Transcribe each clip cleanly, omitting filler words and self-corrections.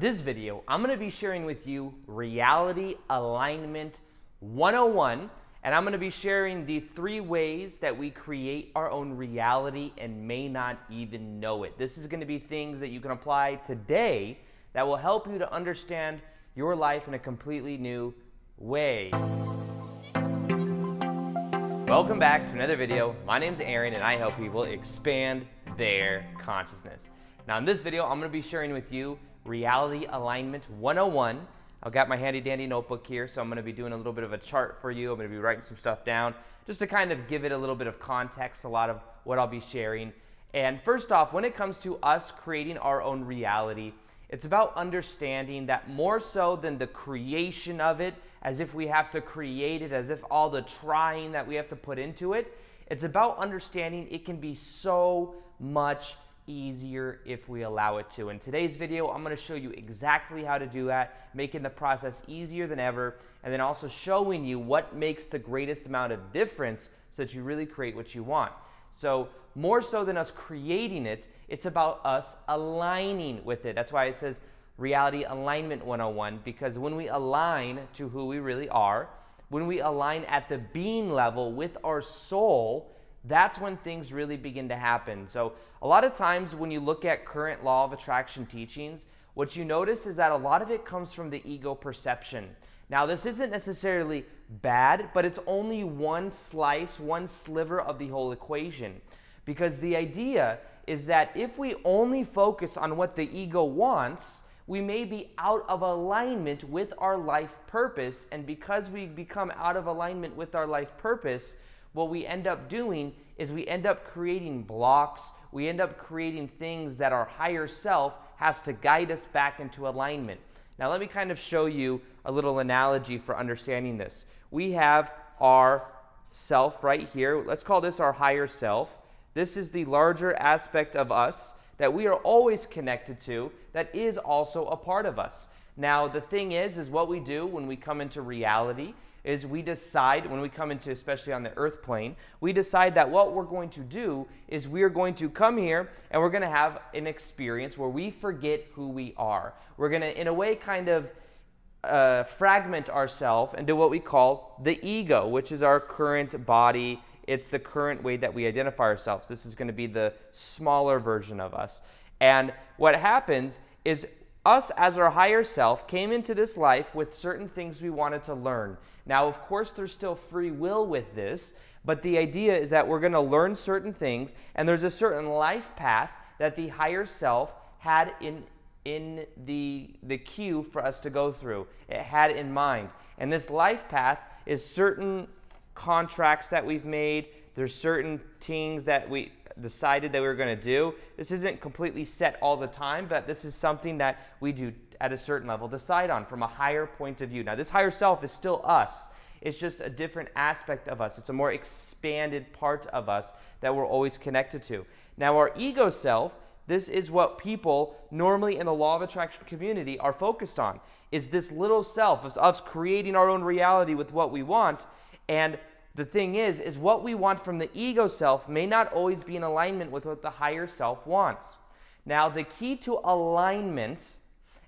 this video, I'm going to be sharing with you Reality Alignment 101, and I'm going to be sharing the 3 ways that we create our own reality and may not even know it. This is going to be things that you can apply today that will help you to understand your life in a completely new way. Welcome back to another video. My name's Aaron and I help people expand their consciousness. Now in this video, I'm going to be sharing with you Reality Alignment 101. I've got my handy dandy notebook here, so I'm going to be doing a little bit of a chart for you. I'm going to be writing some stuff down just to kind of give it a little bit of context, a lot of what I'll be sharing. And first off, when it comes to us creating our own reality, it's about understanding that more so than the creation of it, as if we have to create it, as if all the trying that we have to put into it, it's about understanding it can be so much easier if we allow it to. In today's video, I'm going to show you exactly how to do that, making the process easier than ever, and then also showing you what makes the greatest amount of difference so that you really create what you want. So more so than us creating it, it's about us aligning with it. That's why it says Reality Alignment 101, because when we align to who we really are, when we align at the being level with our soul, that's when things really begin to happen. So a lot of times when you look at current law of attraction teachings, what you notice is that a lot of it comes from the ego perception. Now this isn't necessarily bad, but it's only one slice, one sliver of the whole equation. Because the idea is that if we only focus on what the ego wants, we may be out of alignment with our life purpose. And because we become out of alignment with our life purpose, what we end up doing is we end up creating blocks. We end up creating things that our higher self has to guide us back into alignment. Now let me kind of show you a little analogy for understanding this. We have our self right here. Let's call this our higher self. This is the larger aspect of us that we are always connected to, that is also a part of us. Now the thing is what we do when we come into reality is we decide, when we come into, especially on the earth plane, we decide that what we're going to do is we are going to come here and we're going to have an experience where we forget who we are. We're going to, in a way, kind of fragment ourselves into what we call the ego, which is our current body. It's the current way that we identify ourselves. This is going to be the smaller version of us. And what happens is us as our higher self came into this life with certain things we wanted to learn. Now, of course, there's still free will with this, but the idea is that we're going to learn certain things, and there's a certain life path that the higher self had in the queue for us to go through. It had in mind. And this life path is certain contracts that we've made. There's certain things that we decided that we were going to do. This isn't completely set all the time, but this is something that we do at a certain level decide on from a higher point of view. Now, this higher self is still us. It's just a different aspect of us. It's a more expanded part of us that we're always connected to. Now, our ego self, this is what people normally in the law of attraction community are focused on, is this little self, is us creating our own reality with what we want. And the thing is what we want from the ego self may not always be in alignment with what the higher self wants. Now, the key to alignment,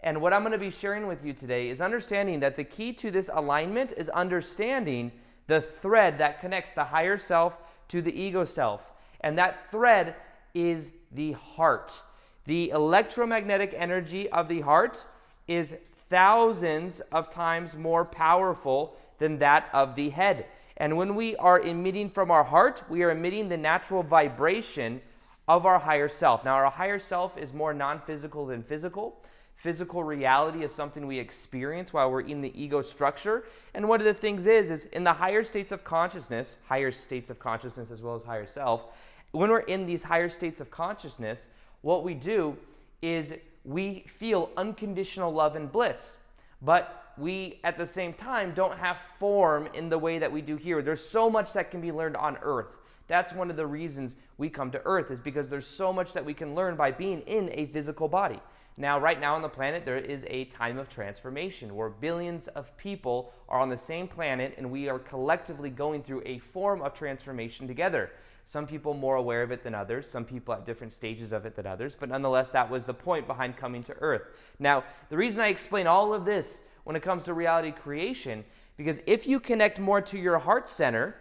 and what I'm going to be sharing with you today, is understanding that the key to this alignment is understanding the thread that connects the higher self to the ego self. And that thread is the heart. The electromagnetic energy of the heart is thousands of times more powerful than that of the head. And when we are emitting from our heart, we are emitting the natural vibration of our higher self. Now, our higher self is more non-physical than physical. Physical reality is something we experience while we're in the ego structure. And one of the things is in the higher states of consciousness as well as higher self, when we're in these higher states of consciousness, what we do is we feel unconditional love and bliss. But we, at the same time, don't have form in the way that we do here. There's so much that can be learned on earth. That's one of the reasons we come to earth, is because there's so much that we can learn by being in a physical body. Now, right now on the planet, there is a time of transformation where billions of people are on the same planet and we are collectively going through a form of transformation together. Some people more aware of it than others, some people at different stages of it than others, but nonetheless, that was the point behind coming to earth. Now, the reason I explain all of this when it comes to reality creation, because if you connect more to your heart center,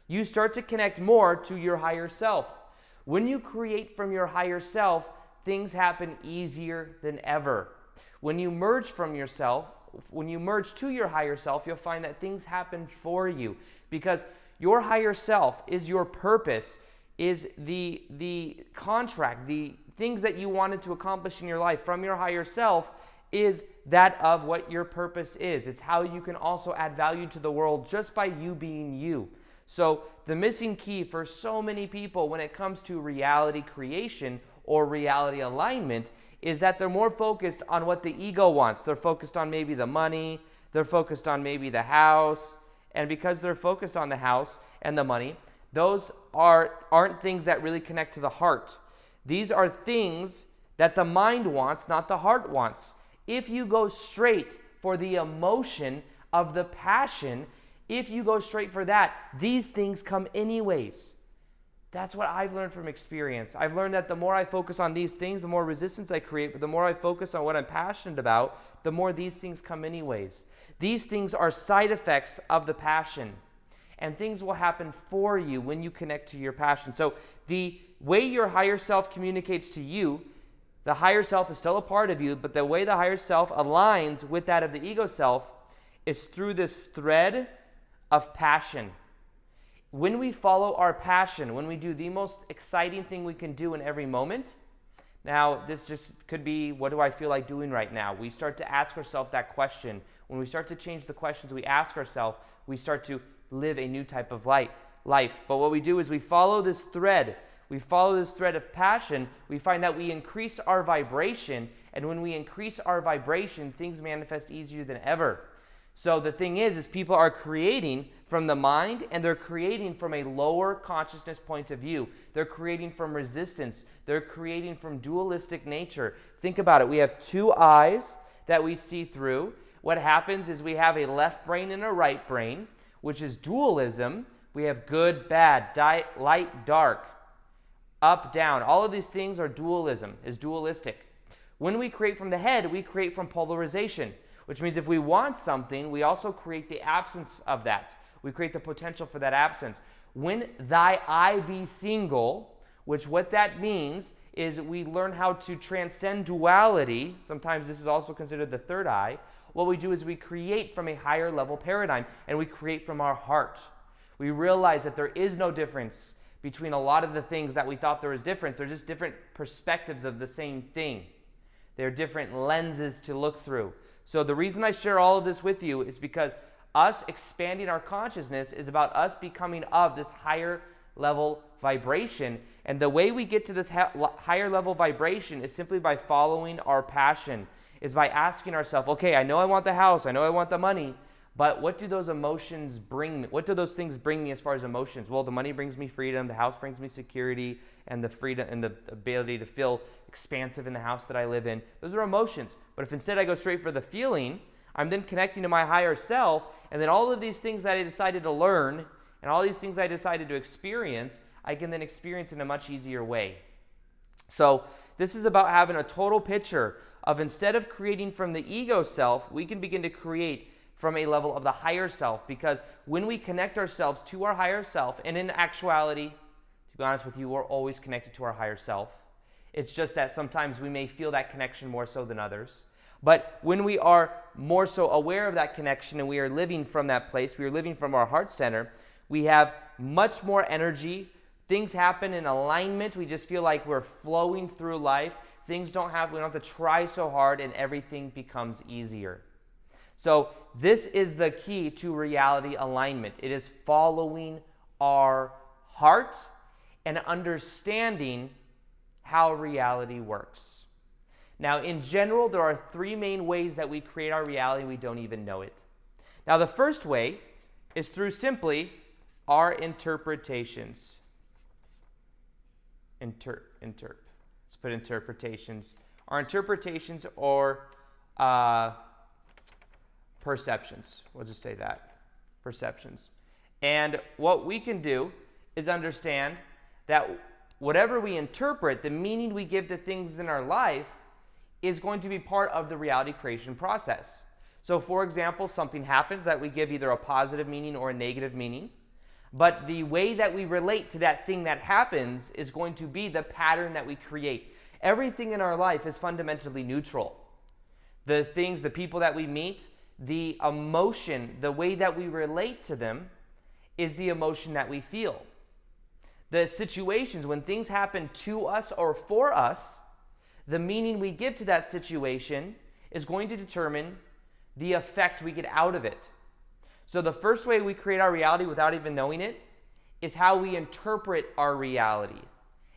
you start to connect more to your higher self. When you create from your higher self, things happen easier than ever. When you merge from yourself, when you merge to your higher self, you'll find that things happen for you, because your higher self is your purpose, is the contract, the things that you wanted to accomplish in your life from your higher self is that of what your purpose is. It's how you can also add value to the world just by you being you. So the missing key for so many people when it comes to reality creation or reality alignment is that they're more focused on what the ego wants. They're focused on maybe the money, they're focused on maybe the house, and because they're focused on the house and the money, those aren't things that really connect to the heart. These are things that the mind wants, not the heart wants. If you go straight for the emotion of the passion, if you go straight for that, these things come anyways. That's what I've learned from experience. I've learned that the more I focus on these things, the more resistance I create, but the more I focus on what I'm passionate about, the more these things come anyways. These things are side effects of the passion, and things will happen for you when you connect to your passion. So the way your higher self communicates to you, the higher self is still a part of you, but the way the higher self aligns with that of the ego self is through this thread of passion. When we follow our passion, when we do the most exciting thing we can do in every moment, now this just could be, what do I feel like doing right now? We start to ask ourselves that question. When we start to change the questions we ask ourselves, we start to live a new type of life. But what we do is we follow this thread. We follow this thread of passion. We find that we increase our vibration, and when we increase our vibration, things manifest easier than ever. So the thing is people are creating from the mind, and they're creating from a lower consciousness point of view. They're creating from resistance. They're creating from dualistic nature. Think about it. We have two eyes that we see through. What happens is we have a left brain and a right brain, which is dualism. We have good, bad, light, dark, up, down. All of these things are dualism, is dualistic. When we create from the head, we create from polarization, which means if we want something, we also create the absence of that. We create the potential for that absence. When thy eye be single, which what that means is we learn how to transcend duality. Sometimes this is also considered the third eye. What we do is we create from a higher level paradigm, and we create from our heart. We realize that there is no difference between a lot of the things that we thought there was difference. They're just different perspectives of the same thing. They're different lenses to look through. So the reason I share all of this with you is because us expanding our consciousness is about us becoming of this higher level vibration. And the way we get to this higher level vibration is simply by following our passion, is by asking ourselves, okay, I know I want the house, I know I want the money, but what do those emotions bring me? What do those things bring me as far as emotions? Well, the money brings me freedom, the house brings me security, and the freedom and the ability to feel expansive in the house that I live in. Those are emotions. But if instead I go straight for the feeling, I'm then connecting to my higher self, and then all of these things that I decided to learn and all these things I decided to experience, I can then experience in a much easier way. So this is about having a total picture of, instead of creating from the ego self, we can begin to create from a level of the higher self, because when we connect ourselves to our higher self, and in actuality, to be honest with you, we're always connected to our higher self. It's just that sometimes we may feel that connection more so than others. But when we are more so aware of that connection and we are living from that place, we are living from our heart center, we have much more energy. Things happen in alignment. We just feel like we're flowing through life. We don't have to try so hard, and everything becomes easier. So this is the key to reality alignment. It is following our heart and understanding how reality works. Now, in general, there are three main ways that we create our reality. We don't even know it. Now, the first way is through simply our interpretations. Let's put interpretations. Our interpretations or perceptions. We'll just say that. Perceptions. And what we can do is understand that whatever we interpret, the meaning we give to things in our life, is going to be part of the reality creation process. So for example, something happens that we give either a positive meaning or a negative meaning, but the way that we relate to that thing that happens is going to be the pattern that we create. Everything in our life is fundamentally neutral. The things, the people that we meet, the emotion, the way that we relate to them is the emotion that we feel. The situations, when things happen to us or for us, the meaning we give to that situation is going to determine the effect we get out of it. So the first way we create our reality without even knowing it is how we interpret our reality.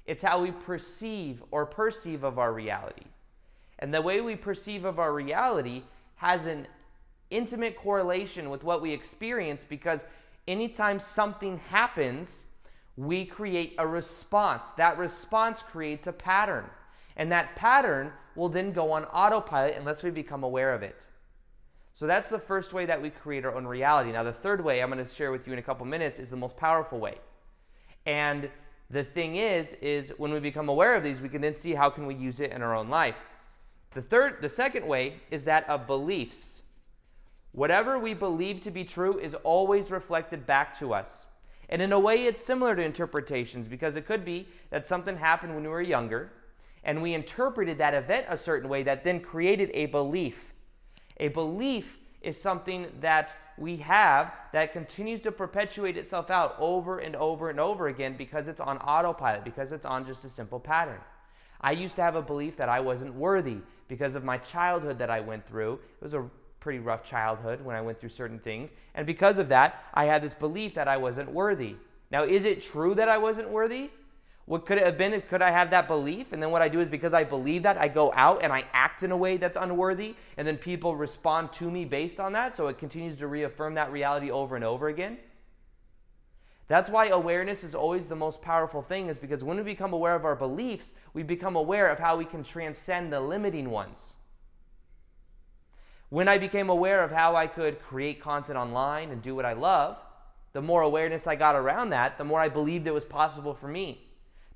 It's how we perceive of our reality. And the way we perceive of our reality has an intimate correlation with what we experience, because anytime something happens, we create a response. That response creates a pattern. And that pattern will then go on autopilot unless we become aware of it. So that's the first way that we create our own reality. Now the third way I'm going to share with you in a couple minutes is the most powerful way. And the thing is when we become aware of these, we can then see how can we use it in our own life. The second way is that of beliefs. Whatever we believe to be true is always reflected back to us. And in a way, it's similar to interpretations, because it could be that something happened when we were younger, and we interpreted that event a certain way that then created a belief. A belief is something that we have that continues to perpetuate itself out over and over and over again because it's on autopilot, because it's on just a simple pattern. I used to have a belief that I wasn't worthy because of my childhood that I went through. It was a pretty rough childhood when I went through certain things. And because of that, I had this belief that I wasn't worthy. Now, is it true that I wasn't worthy? What could it have been? Could I have that belief? And then what I do is, because I believe that, I go out and I act in a way that's unworthy, and then people respond to me based on that, so it continues to reaffirm that reality over and over again. That's why awareness is always the most powerful thing, is because when we become aware of our beliefs, we become aware of how we can transcend the limiting ones. When I became aware of how I could create content online and do what I love, the more awareness I got around that, the more I believed it was possible for me.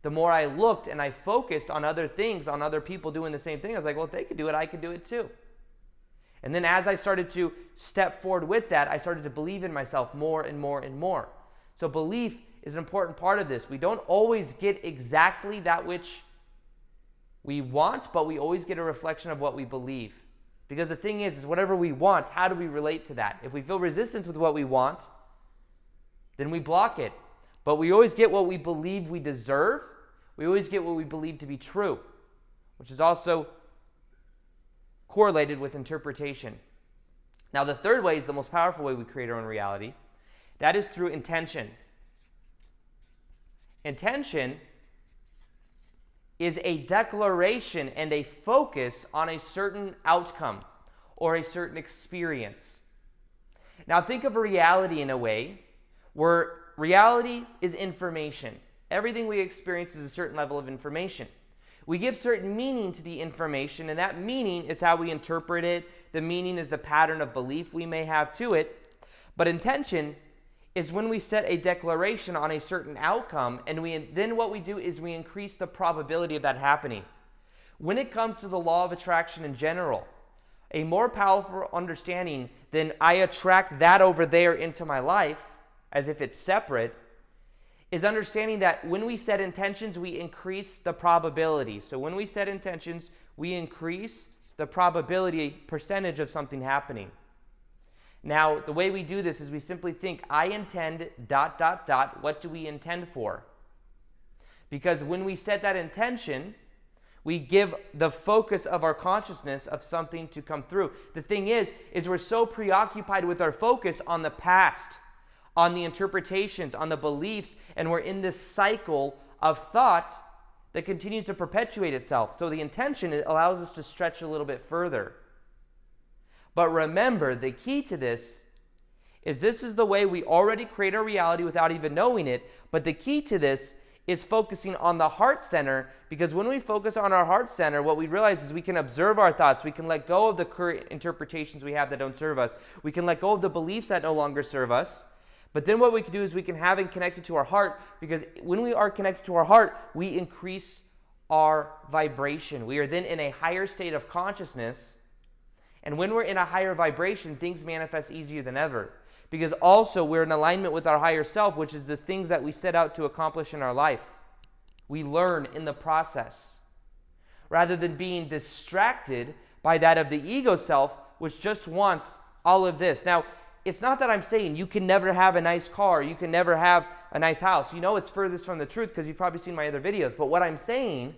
The more I looked and I focused on other things, on other people doing the same thing, I was like, well, if they could do it, I could do it too. And then as I started to step forward with that, I started to believe in myself more and more and more. So belief is an important part of this. We don't always get exactly that which we want, but we always get a reflection of what we believe. Because the thing is whatever we want, how do we relate to that? If we feel resistance with what we want, then we block it. But we always get what we believe we deserve. We always get what we believe to be true, which is also correlated with interpretation. Now, the third way is the most powerful way we create our own reality. That is through intention. Intention is a declaration and a focus on a certain outcome or a certain experience. Now, think of reality in a way where reality is information. Everything we experience is a certain level of information. We give certain meaning to the information, and that meaning is how we interpret it. The meaning is the pattern of belief we may have to it. But intention is when we set a declaration on a certain outcome, and then what we do is we increase the probability of that happening. When it comes to the law of attraction in general, a more powerful understanding than I attract that over there into my life, as if it's separate, is understanding that when we set intentions, we increase the probability. So when we set intentions, we increase the probability percentage of something happening. Now, the way we do this is we simply think, I intend ... What do we intend for? Because when we set that intention, we give the focus of our consciousness of something to come through. The thing is we're so preoccupied with our focus on the past, on the interpretations, on the beliefs, and we're in this cycle of thought that continues to perpetuate itself. So the intention allows us to stretch a little bit further. But remember, the key to this is the way we already create our reality without even knowing it. But the key to this is focusing on the heart center, because when we focus on our heart center, what we realize is we can observe our thoughts. We can let go of the current interpretations we have that don't serve us. We can let go of the beliefs that no longer serve us. But then what we can do is we can have it connected to our heart, because when we are connected to our heart, we increase our vibration. We are then in a higher state of consciousness. And when we're in a higher vibration, things manifest easier than ever. Because also we're in alignment with our higher self, which is the things that we set out to accomplish in our life. We learn in the process, rather than being distracted by that of the ego self, which just wants all of this. Now, it's not that I'm saying you can never have a nice car, you can never have a nice house. You know it's furthest from the truth because you've probably seen my other videos. But what I'm saying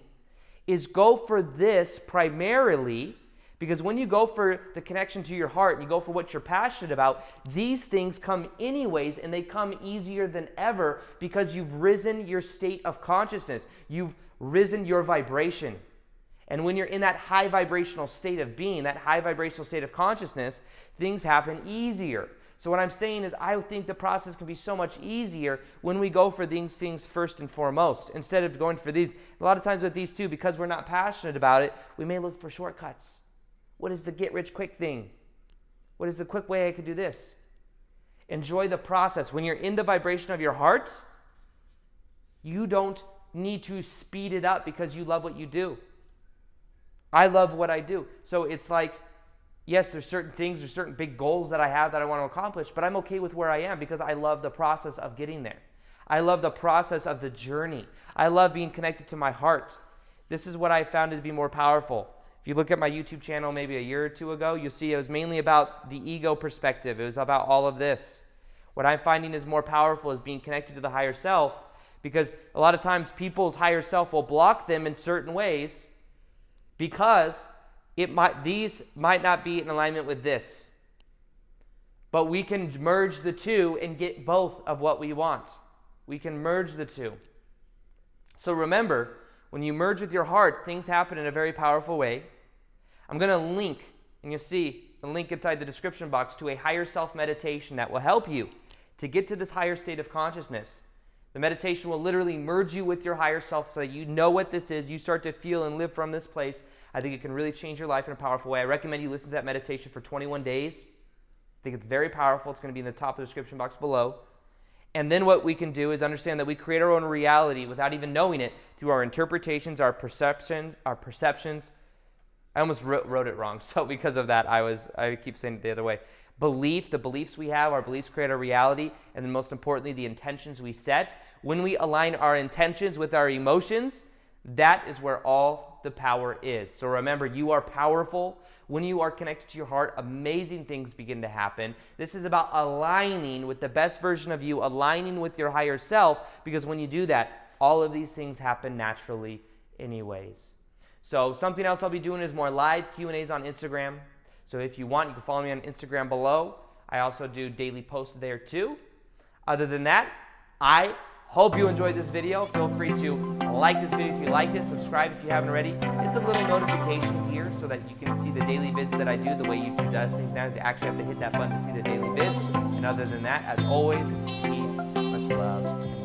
is go for this primarily, because when you go for the connection to your heart, you go for what you're passionate about, these things come anyways, and they come easier than ever because you've risen your state of consciousness. You've risen your vibration. And when you're in that high vibrational state of being, that high vibrational state of consciousness, things happen easier. So what I'm saying is I think the process can be so much easier when we go for these things first and foremost, instead of going for these. A lot of times with these two, because we're not passionate about it, we may look for shortcuts. What is the get-rich-quick thing? What is the quick way I could do this? Enjoy the process. When you're in the vibration of your heart, you don't need to speed it up because you love what you do. I love what I do. So it's like, yes, there's certain things, there's certain big goals that I have that I want to accomplish, but I'm okay with where I am because I love the process of getting there. I love the process of the journey. I love being connected to my heart. This is what I found to be more powerful. If you look at my YouTube channel maybe a year or two ago, you'll see it was mainly about the ego perspective. It was about all of this. What I'm finding is more powerful is being connected to the higher self, because a lot of times people's higher self will block them in certain ways because these might not be in alignment with this. But we can merge the two and get both of what we want. We can merge the two. So remember, when you merge with your heart, things happen in a very powerful way. I'm going to link, and you'll see the link inside the description box, to a higher self meditation that will help you to get to this higher state of consciousness. The meditation will literally merge you with your higher self so that you know what this is. You start to feel and live from this place. I think it can really change your life in a powerful way. I recommend you listen to that meditation for 21 days. I think it's very powerful. It's going to be in the top of the description box below. And then what we can do is understand that we create our own reality without even knowing it through our interpretations, our perceptions. I almost wrote it wrong. So because of that, I keep saying it the other way. The beliefs we have, our beliefs create our reality, and then most importantly, the intentions we set. When we align our intentions with our emotions, that is where all the power is. So remember, you are powerful. When you are connected to your heart, amazing things begin to happen. This is about aligning with the best version of you, aligning with your higher self, because when you do that, all of these things happen naturally anyways. So something else I'll be doing is more live Q&As on Instagram. So if you want, you can follow me on Instagram below. I also do daily posts there too. Other than that, I hope you enjoyed this video. Feel free to like this video if you liked it, subscribe if you haven't already. Hit the little notification here so that you can see the daily vids that I do. The way YouTube does things now is you actually have to hit that button to see the daily vids. And other than that, as always, peace, much love.